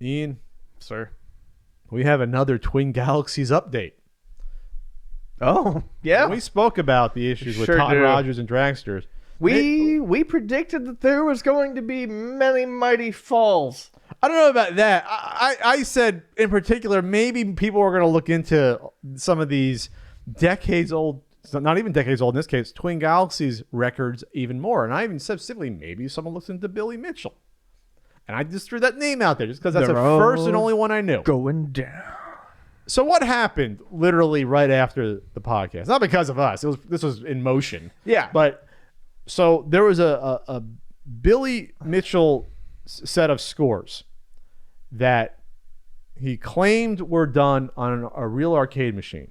Ian, Sir. we have another Twin Galaxies update. Oh, yeah. We spoke about the issues with Sure Todd do. Rogers and dragsters. We predicted that there was going to be many mighty falls. I don't know about that. I said in particular, maybe people are going to look into some of these decades old, not even decades old in this case, Twin Galaxies records even more. And I even said simply, maybe someone looks into Billy Mitchell. And I just threw that name out there just because that's the first and only one I knew. Going down. So what happened literally right after the podcast? Not because of us. This was in motion. Yeah. But so there was a Billy Mitchell set of scores that he claimed were done on a real arcade machine.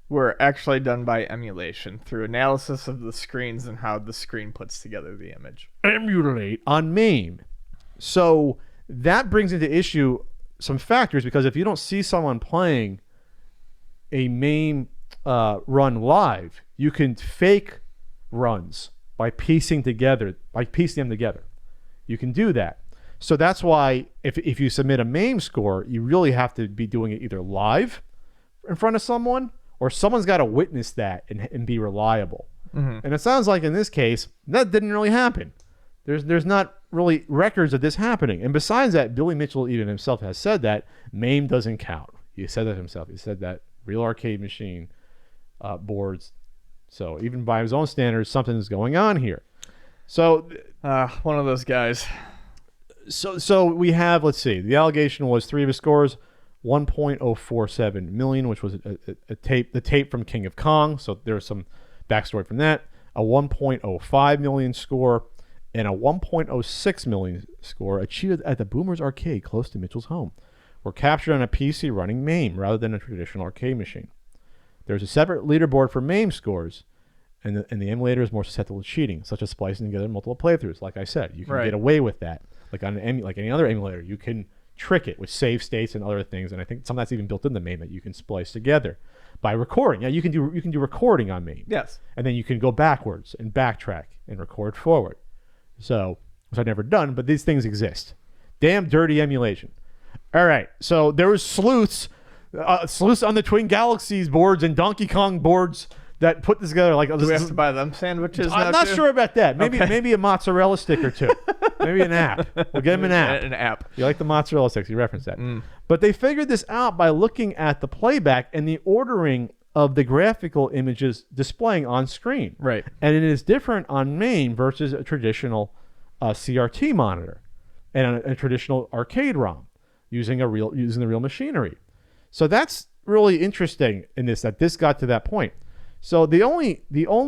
Were actually done by emulation through analysis of the screens and how the screen puts together the image. Emulate on MAME. So that brings into issue some factors, because if you don't see someone playing a MAME run live, you can fake runs by piecing them together. You can do that. So that's why if you submit a MAME score, you really have to be doing it either live in front of someone, or someone's got to witness that and be reliable. Mm-hmm. And it sounds like in this case, that didn't really happen. There's not really records of this happening. And besides that, Billy Mitchell even himself has said that MAME doesn't count. He said that himself. He said that real arcade machine boards. So even by his own standards, something's going on here. So one of those guys. So we have, let's see, the allegation was 3 of his scores, 1.047 million, which was the tape from King of Kong. So there's some backstory from that. A 1.05 million score and a 1.06 million score achieved at the Boomers Arcade close to Mitchell's home were captured on a PC running MAME rather than a traditional arcade machine. There's a separate leaderboard for MAME scores, and the emulator is more susceptible to cheating, such as splicing together multiple playthroughs. Like I said, you can get away with that. Like on like any other emulator, you can trick it with save states and other things, and I think some of that's even built into MAME that you can splice together by recording. Yeah, you can do recording on MAME. Yes, and then you can go backwards and backtrack and record forward. So, which I've never done, but these things exist. Damn dirty emulation. All right, so there was sleuths on the Twin Galaxies boards and Donkey Kong boards that put this together. Like, do we have to buy them sandwiches? I'm not sure about that. Maybe a mozzarella stick or two. Maybe an app. We'll get him an app. An app. You like the mozzarella sticks? You referenced that. But they figured this out by looking at the playback and the ordering of the graphical images displaying on screen. Right. And it is different on MAME versus a traditional CRT monitor and a traditional arcade ROM using the real machinery. So that's really interesting in this, that this got to that point. So there was Billy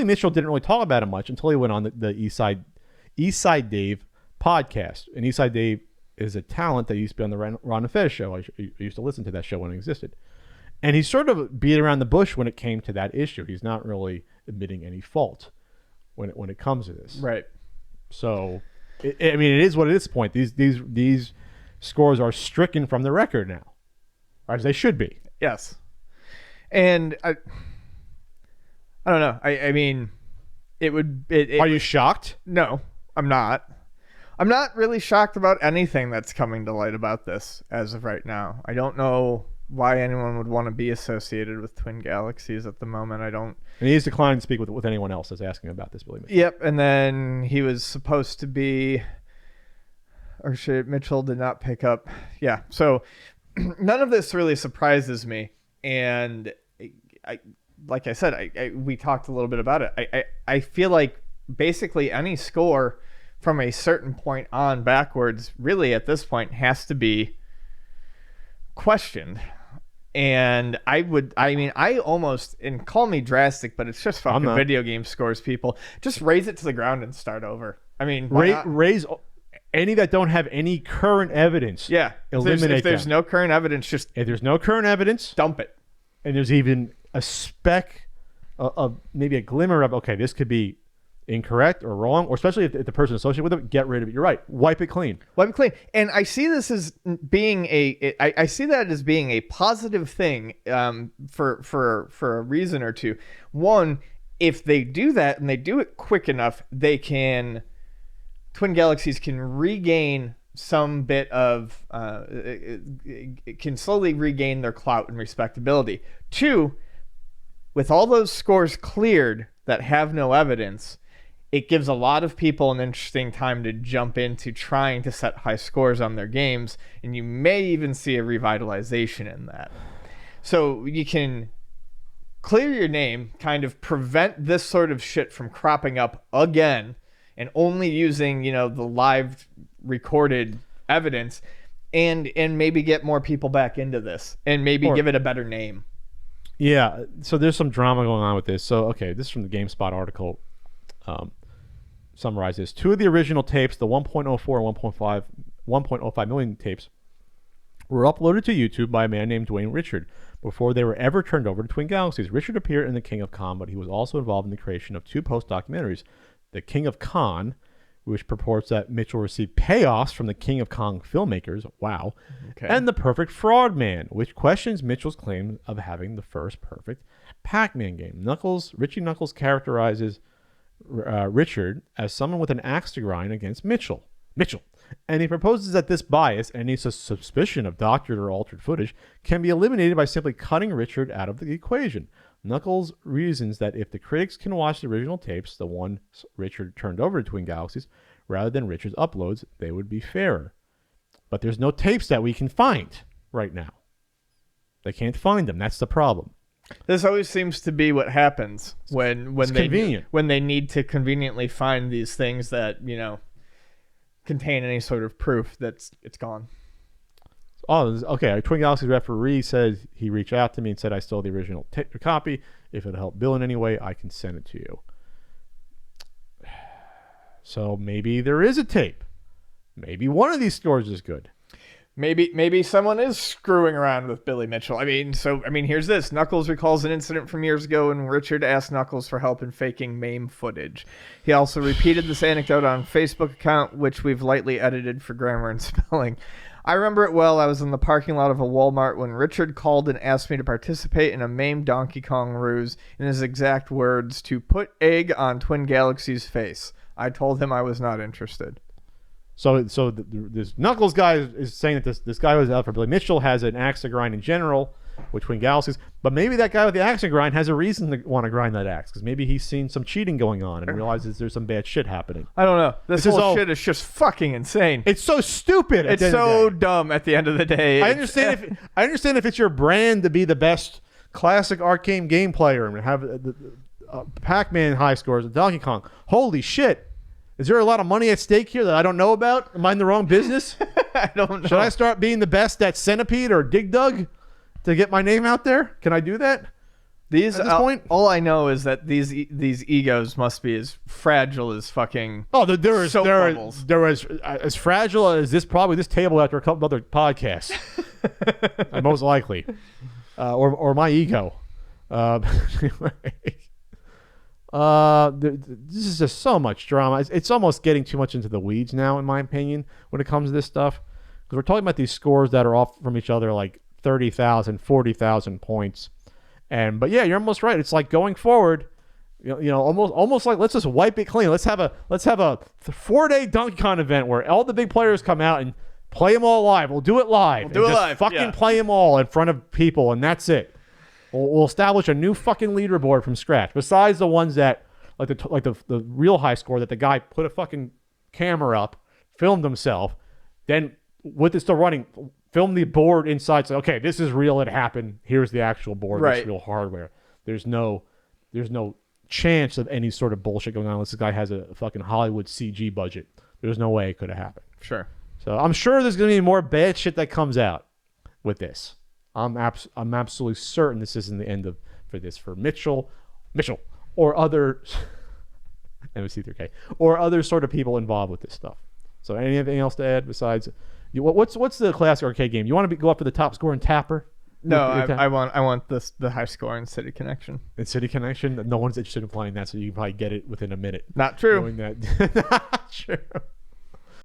Mitchell didn't really talk about it much until he went on the Eastside Dave podcast. And Eastside Dave is a talent that used to be on the Ron and Fez show. I used to listen to that show when it existed. And he sort of beat around the bush when it came to that issue. He's not really admitting any fault when it comes to this. Right. So, it is what it is at this point. These scores are stricken from the record now, or as they should be. Yes. And I don't know. I mean, it would. Are you shocked? No, I'm not. I'm not really shocked about anything that's coming to light about this as of right now. I don't know why anyone would want to be associated with Twin Galaxies at the moment. I don't. And he's declined to speak with anyone else that's asking about this, Billy Mitchell. Yep, and then he was supposed to be, or shit, Mitchell did not pick up. Yeah, so none of this really surprises me. And like I said, we talked a little bit about it. I feel like basically any score from a certain point on backwards really at this point has to be questioned. And I almost, and call me drastic, but it's just fucking video game scores, people. Just raise it to the ground and start over. I mean, raise any that don't have any current evidence. Yeah. Eliminate if there's no current evidence, if there's no current evidence, dump it. And there's even a speck of maybe a glimmer of, okay, this could be incorrect or wrong, or especially if the person associated with it, get rid of it. You're right. Wipe it clean. And I see this as being I see that as being a positive thing for a reason or two. One, if they do that and they do it quick enough, Twin Galaxies can regain some bit of it can slowly regain their clout and respectability. Two, with all those scores cleared that have no evidence, it gives a lot of people an interesting time to jump into trying to set high scores on their games, and you may even see a revitalization in that. So you can clear your name, kind of prevent this sort of shit from cropping up again, and only using, the live recorded evidence, and maybe get more people back into this, and maybe give it a better name. Yeah, so there's some drama going on with this. So, okay, this is from the GameSpot article. Summarizes 2 of the original tapes, the 1.04 and 1.05 million tapes, were uploaded to YouTube by a man named Dwayne Richard before they were ever turned over to Twin Galaxies. Richard appeared in The King of Con, but he was also involved in the creation of 2 post-documentaries, The King of Con, which purports that Mitchell received payoffs from the King of Kong filmmakers, wow, okay, and The Perfect Fraud Man, which questions Mitchell's claim of having the first perfect Pac-Man game. Richie Knuckles characterizes Richard as someone with an axe to grind against Mitchell, and he proposes that this bias, any suspicion of doctored or altered footage, can be eliminated by simply cutting Richard out of the equation. Knuckles reasons that if the critics can watch the original tapes, the ones Richard turned over to Twin Galaxies, rather than Richard's uploads, they would be fairer. But there's no tapes that we can find right now. They can't find them. That's the problem. This always seems to be what happens when they need to conveniently find these things that, contain any sort of proof that it's gone. Oh, okay. A Twin Galaxies referee said he reached out to me and said I stole the original copy. If it'll help Bill in any way, I can send it to you. So maybe there is a tape. Maybe one of these scores is good. Maybe someone is screwing around with Billy Mitchell. Here's this. Knuckles recalls an incident from years ago when Richard asked Knuckles for help in faking MAME footage. He also repeated this anecdote on a Facebook account, which we've lightly edited for grammar and spelling. I remember it well. I was in the parking lot of a Walmart when Richard called and asked me to participate in a MAME Donkey Kong ruse, in his exact words, to put egg on Twin Galaxies' face. I told him I was not interested. So this Knuckles guy is saying that this guy was out for Billy Mitchell, has an axe to grind in general with Twin Galaxies, but maybe that guy with the axe to grind has a reason to want to grind that axe, because maybe he's seen some cheating going on and realizes there's some bad shit happening. I don't know. This whole shit is just fucking insane. It's so stupid. It's so dumb at the end of the day. I understand if it's your brand to be the best classic arcade game player and have the Pac-Man high scores and Donkey Kong. Holy shit. Is there a lot of money at stake here that I don't know about? Am I in the wrong business? I don't know. Should I start being the best at Centipede or Dig Dug to get my name out there? Can I do that? At this point? All I know is that these egos must be as fragile as fucking they're as fragile as this table after a couple other podcasts. Most likely. Or my ego. This is just so much drama. It's almost getting too much into the weeds now, in my opinion, when it comes to this stuff. Because we're talking about these scores that are off from each other like 30,000, 40,000 points. But yeah, you're almost right. It's like going forward, almost like let's just wipe it clean. Let's have a 4-day Donkey Kong event where all the big players come out and play them all live. We'll do it live. Fucking play them all in front of people, and that's it. We'll establish a new fucking leaderboard from scratch. Besides the ones that, like the real high score that the guy put a fucking camera up, filmed himself, then with it still running, film the board inside. So okay, this is real. It happened. Here's the actual board. Right. It's real hardware. There's no chance of any sort of bullshit going on unless this guy has a fucking Hollywood CG budget. There's no way it could have happened. Sure. So I'm sure there's gonna be more bad shit that comes out with this. I'm absolutely certain this isn't the end for Mitchell, or other MC3K, or other sort of people involved with this stuff. So anything else to add besides what's the classic arcade game? You want to go up for the top score in Tapper? No, I want the high score in City Connection. In City Connection, no one's interested in playing that, so you can probably get it within a minute. Not true. Doing that. Not true.